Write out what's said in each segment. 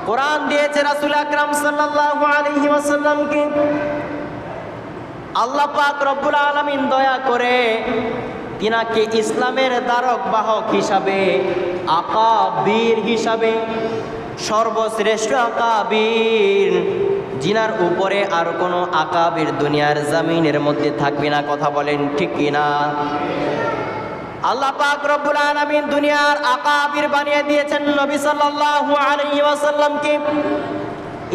কোরআন দিয়েছে রাসূল আকরাম সাল্লাল্লাহু আলাইহি ওয়াসাল্লামকে। আল্লাহ পাক রব্বুল আলামিন দয়া করে তিনাকে ইসলামের ধারক বাহক হিসাবে, আকাবির হিসাবে, সর্বশ্রেষ্ঠ আকাবির, জিনার উপরে আর কোনো আকাবির দুনিয়ার জমিনের মধ্যে থাকবে না। কথা বলেন ঠিক কিনা? আল্লাহ পাক রব্বুল আলামিন দুনিয়ার আকাবির বানিয়ে দিয়েছেন নবী সাল্লাল্লাহু আলাইহি ওয়াসাল্লামকে।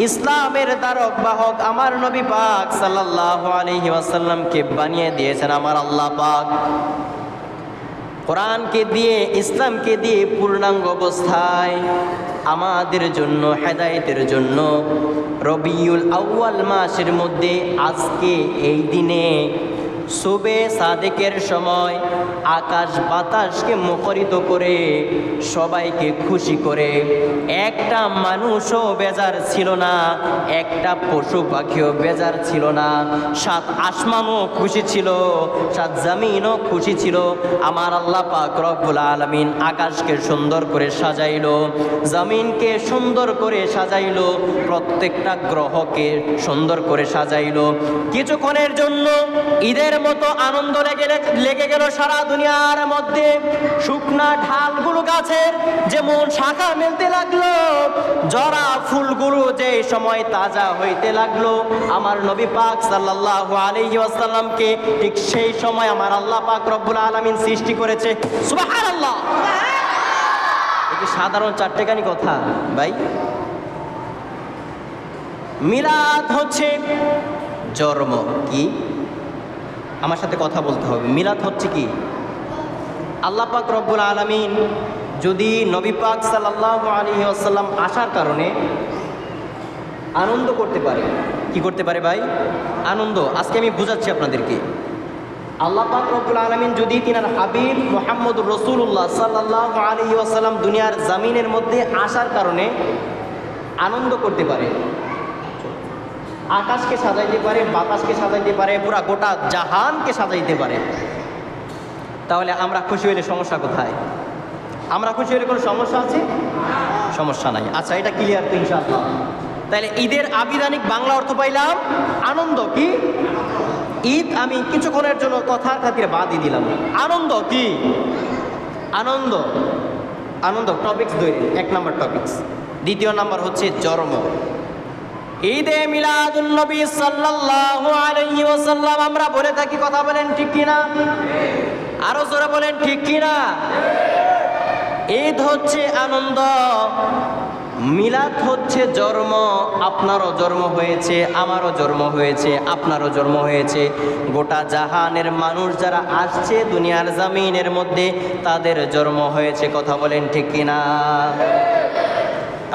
ইসলামের ধারক বাহক আমার নবী পাক সাল্লাল্লাহু আলাইহি ওয়াসাল্লামকে বানিয়ে দিয়েছেন আমার আল্লাহ পাক। কোরআনকে দিয়ে, ইসলামকে দিয়ে পূর্ণাঙ্গ অবস্থায় আমাদের জন্য, হেদায়েতের জন্য রবিউল আউয়াল মাসের মধ্যে আজকে এই দিনে সুবে সাদেকের সময় আকাশ বাতাসকে মুখরিত করে, সবাইকে খুশি করে, একটা মানুষও বেজার ছিল না, একটা পশু পাখিও বেজার ছিল না, সাত আসমানও খুশি ছিল, সাত জমিনও খুশি ছিল। আমার আল্লাহ পাক রব্বুল আলামিন আকাশকে সুন্দর করে সাজাইলো, জমিনকে সুন্দর করে সাজাইলো, প্রত্যেকটা গ্রহকে সুন্দর করে সাজাইলো। কিছুক্ষণের জন্য ঈদের মতো আনন্দ লেগে গেল সারা দুনিয়ার মধ্যে। শুকনা ঢালগুলো গাছের যেমন শাখা মেলতে লাগলো, জরা ফুলগুলো যে সময় তাজা হইতে লাগলো, আমার নবী পাক সাল্লাল্লাহু আলাইহি ওয়াসাল্লামকে ঠিক সেই সময় আমার আল্লাহ পাক রব্বুল আলামিন সৃষ্টি করেছে। সুবহানাল্লাহ। এটা সাধারণ চারটেখানি কথা ভাই। মিলাদ হচ্ছে জন্ম। কি? আমার সাথে কথা বলতে হবে। মিলাদ হচ্ছে কি? আল্লাহ পাক রব্বুল আলামিন যদি নবী পাক সাল্লাল্লাহু আলাইহি ওয়াসাল্লাম আসার কারণে আনন্দ করতে পারে, কি করতে পারে ভাই? আনন্দ। আজকে আমি বুঝাচ্ছি আপনাদেরকে। আল্লাহ পাক রব্বুল আলামিন যদি তিনার হাবিব মুহাম্মদুর রাসূলুল্লাহ সাল্লাল্লাহু আলাইহি ওয়াসাল্লাম দুনিয়ার জমিনের মধ্যে আসার কারণে আনন্দ করতে পারে, আকাশকে সাজাইতে পারে, বাতাসকে সাজাইতে পারে, পুরা গোটা জাহানকে সাজাইতে পারে, তাহলে আমরা খুশি হইলে সমস্যা কোথায়? আমরা খুশি হইলে কোনো সমস্যা আছে? সমস্যা নাই। আচ্ছা, এটা ক্লিয়ার তো ইনশাআল্লাহ। তাহলে ঈদের আবিধানিক বাংলা অর্থ পাইলাম আনন্দ। কি? ঈদ আমি কিছুক্ষণের জন্য কথার খাতিরে বাদই দিলাম। আনন্দ কি? আনন্দ, আনন্দ টপিক্স দুই। এক নাম্বার টপিক্স। দ্বিতীয় নাম্বার হচ্ছে জন্ম। ঈদে মিলাদুন নবী সাল্লাল্লাহু আলাইহি ওয়াসাল্লাম আমরা বলে থাকি। কথা বলেন ঠিক কিনা? আরো জোরে বলেন ঠিক কিনা? ঈদ হচ্ছে আনন্দ, মিলাদ হচ্ছে জন্ম। আপনারও জন্ম হয়েছে, আমারও জন্ম হয়েছে, আপনারও জন্ম হয়েছে। গোটা জাহানের মানুষ যারা আসছে দুনিয়ার জমিনের মধ্যে, তাদের জন্ম হয়েছে। কথা বলেন ঠিক কিনা?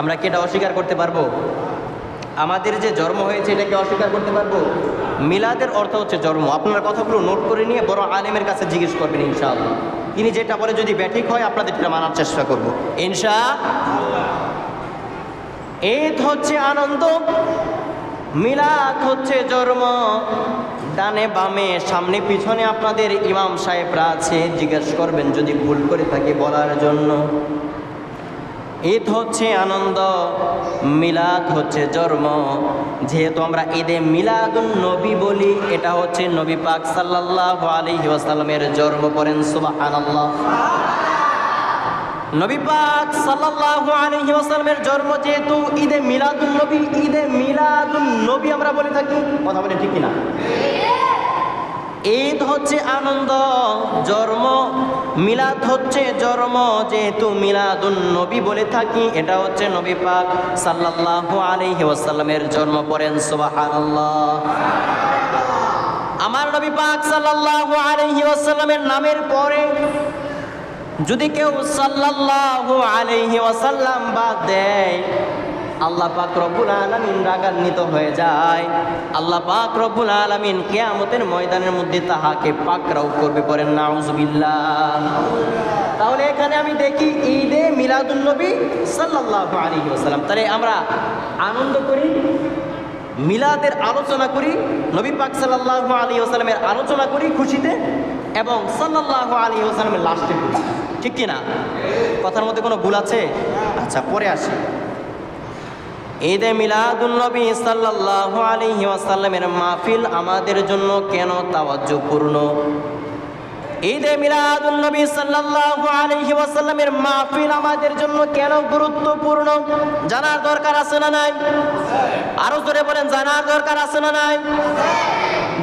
আমরা কি এটা অস্বীকার করতে পারবো? আমাদের যে জন্ম হয়েছে এটাকে অস্বীকার করতে পারবো? মিলাদের অর্থ হচ্ছে জন্ম। আপনার কথাগুলো নোট করে নিয়ে বড় আলেমের কাছে জিজ্ঞেস করবেন ইনশাআল্লাহ। তিনি যেটা বলে যদি ব্যাঠিক হয় আপনাদের এটা মানার চেষ্টা করবো ইনশাআল্লাহ। ঈদ হচ্ছে আনন্দ, মিলাদ হচ্ছে জন্ম। ডানে বামে সামনে পিছনে আপনাদের ইমাম সাহেবরা আছে, জিজ্ঞেস করবেন যদি ভুল করে থাকি বলার জন্য। ঈদ হচ্ছে আনন্দ, মিলাদ হচ্ছে জন্ম। যেহেতু আমরা ঈদে মিলাদুন নবী বলি, এটা হচ্ছে নবী পাক সাল্লাল্লাহু আলাইহি ওয়াসাল্লামের জন্ম। পড়েন সুবহানাল্লাহ। নবী পাক সাল্লাল্লাহু আলাইহি ওয়াসাল্লামের জন্ম যেহেতু ঈদে মিলাদুন নবী, ঈদে মিলাদুন নবী আমরা বলে থাকি। কথা বলে ঠিক কিনা? ঈদ হচ্ছে আনন্দ, জন্ম। মিলাদ হচ্ছে জন্ম। যেহেতু মিলাদুন নবী বলে থাকি, এটা হচ্ছে নবী পাক সাল্লাল্লাহু আলাইহি ওয়াসাল্লামের জন্ম। পড়েন সুবহানাল্লাহ। আমার নবী পাক সাল্লাল্লাহু আলাইহি ওয়াসাল্লামের নামের পরে যদি কেউ সাল্লাল্লাহু আলাইহি ওয়াসাল্লাম বাদ দেয়, আল্লাহ পাক রব্বুল আলামিন রাগান্বিত হয়ে যায়। আল্লাহ পাক রব্বুল আলামিন কিয়ামতের ময়দানের মধ্যে তাহাকে পাকড়াও করবে। পড়েন নাউযুবিল্লাহ। তাহলে এখানে আমি দেখি ঈদে মিলাদুন নবী সাল্লাল্লাহু আলাইহি ওয়াসাল্লাম। তাহলে আমরা আনন্দ করি, মিলাদের আলোচনা করি, নবী পাক সাল্লাল্লাহু আলাইহি ওয়াসাল্লামের আলোচনা করি খুশিতে, এবং সাল্লাল্লাহু আলাইহি ওয়াসাল্লামের লাস্টে করি। ঠিক কিনা? কথার মধ্যে কোনো ভুল আছে? আচ্ছা, পরে আসি। ঈদে মিলাদুন নবী সাল্লাল্লাহু আলাইহি ওয়াসাল্লামের মাহফিল আমাদের জন্য কেন তাওয়াজ্জুপূর্ণ? ঈদে মিলাদুন নবী সাল্লাল্লাহু আলাইহি ওয়াসাল্লামের মাহফিল আমাদের জন্য কেন গুরুত্বপূর্ণ জানার দরকার আছে না নাই? আরো জোরে বলেন, জানার দরকার আছে না নাই?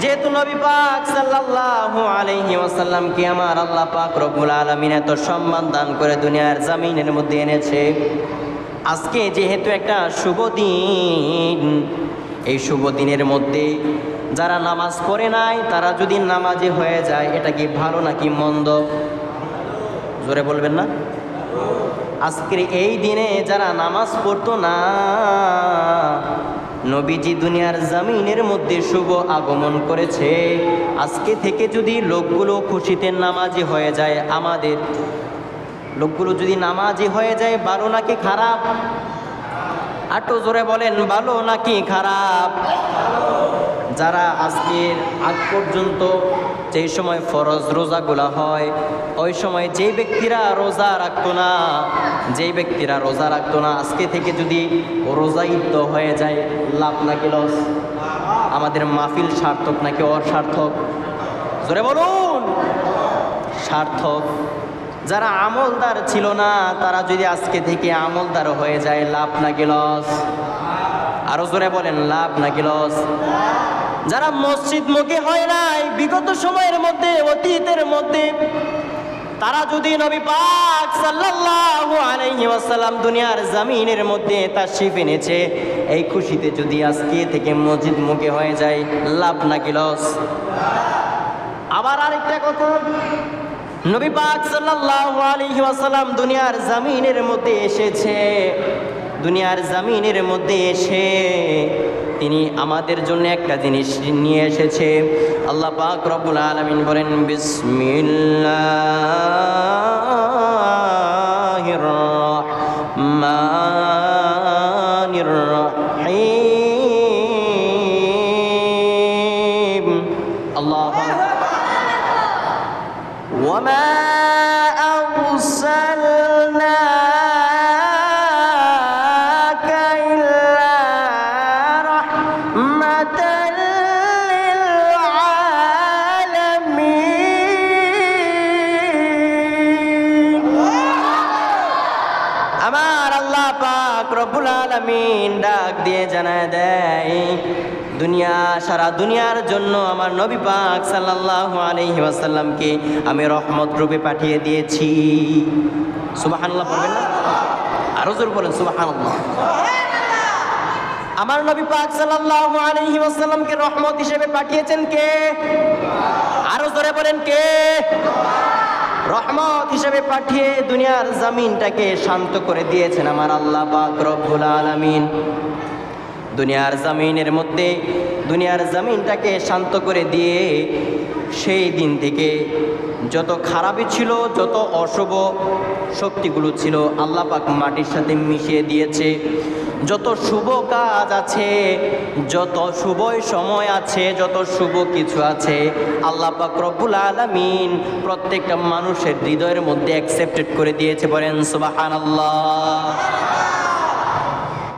যেহেতু নবী পাক সাল্লাল্লাহু আলাইহি ওয়াসাল্লামকে আমার আল্লাহ পাক রব্বুল আলামিন এত সম্মান দান করে দুনিয়ার জমিনের মধ্যে এনেছে, আজকে যেহেতু একটা শুভ দিন, এই শুভ দিনের মধ্যে যারা নামাজ পড়ে নাই তারা যদি নামাজি হয়ে যায়, এটা কি ভালো নাকি মন্দ? জোরে বলবেন না? আজকের এই দিনে যারা নামাজ পড়তো না, নবীজি দুনিয়ার জমিনের মধ্যে শুভ আগমন করেছে, আজকে থেকে যদি লোকগুলো খুশিতে নামাজি হয়ে যায়, আমাদের লোকগুলো যদি নামাজি হয়ে যায়, ভালো নাকি খারাপ? আটো জোরে বলেন, ভালো নাকি খারাপ? যারা আজকের আগ পর্যন্ত যেই সময় ফরজ রোজাগুলা হয়, ওই সময় যে ব্যক্তিরা রোজা রাখতো না, আজকে থেকে যদি রোজাইত হয়ে যায়, লাভ নাকি লস? আমাদের মাহফিল সার্থক নাকি অসার্থক? জোরে বলুন, সার্থক। যারা আমলদার ছিল না তারা যদি আজকে থেকে আমলদার হয়ে যায়, লাভ নাকি লস? আরো জোরে বলেন, লাভ নাকি লস? যারা মসজিদমুখী হয় নাই বিগত সময়ের মধ্যে, অতীতের মধ্যে, তারা যদি নবী পাক সাল্লাল্লাহু আলাইহি ওয়াসাল্লাম দুনিয়ার জমিনের মধ্যে তাশরীফ এনেছে, এই খুশিতে যদি আজকে থেকে মসজিদমুখী হয়ে যায়, লাভ নাকি লস? আবার আরেকটা কথা, নবী পাক সাল্লাল্লাহু আলাইহি ওয়াসাল্লাম দুনিয়ার জমিনের মধ্যে এসে তিনি আমাদের জন্য একটা জিনিস নিয়ে এসেছে। আল্লাহ পাক রব্বুল আলামিন বলেন, বিসমিল্লাহির রাহমানির রাহিম। আল্লাহু وما أرسلناك إلا رحمة للعالمين। আমার আল্লাহ পাক রব্বুল আলামিন ডাক দিয়ে জানায় দেয়, সারা দুনিয়ার জন্য আমার নবী পাক সাল্লাল্লাহু আলাইহি ওয়াসাল্লামকে আমি রহমত রূপে পাঠিয়ে দিয়েছি। সুবহানাল্লাহ বলবেন না? আরো জোরে বলেন সুবহানাল্লাহ। আমার নবী পাক সাল্লাল্লাহু আলাইহি ওয়াসাল্লামকে রহমত হিসেবে পাঠিয়েছেন কে? আরো জোরে বলেন, কে? রহমত হিসেবে পাঠিয়ে দুনিয়ার জমিনটাকে শান্ত করে দিয়েছেন আমার আল্লাহ পাক রব্বুল আলামিন। দুনিয়ার জমিনটাকে শান্ত করে দিয়ে সেই দিন থেকে যত খারাপই ছিল, যত অশুভ শক্তিগুলো ছিল, আল্লাহ পাক মাটির সাথে মিশিয়ে দিয়েছে। যত শুভ কাজ আছে, যত শুভ সময় আছে, যত শুভ কিছু আছে, আল্লাহ পাক রব্বুল আলামিন প্রত্যেকটা মানুষের হৃদয়ের মধ্যে অ্যাকসেপ্টেড করে দিয়েছে। বলেন সুবহানাল্লাহ।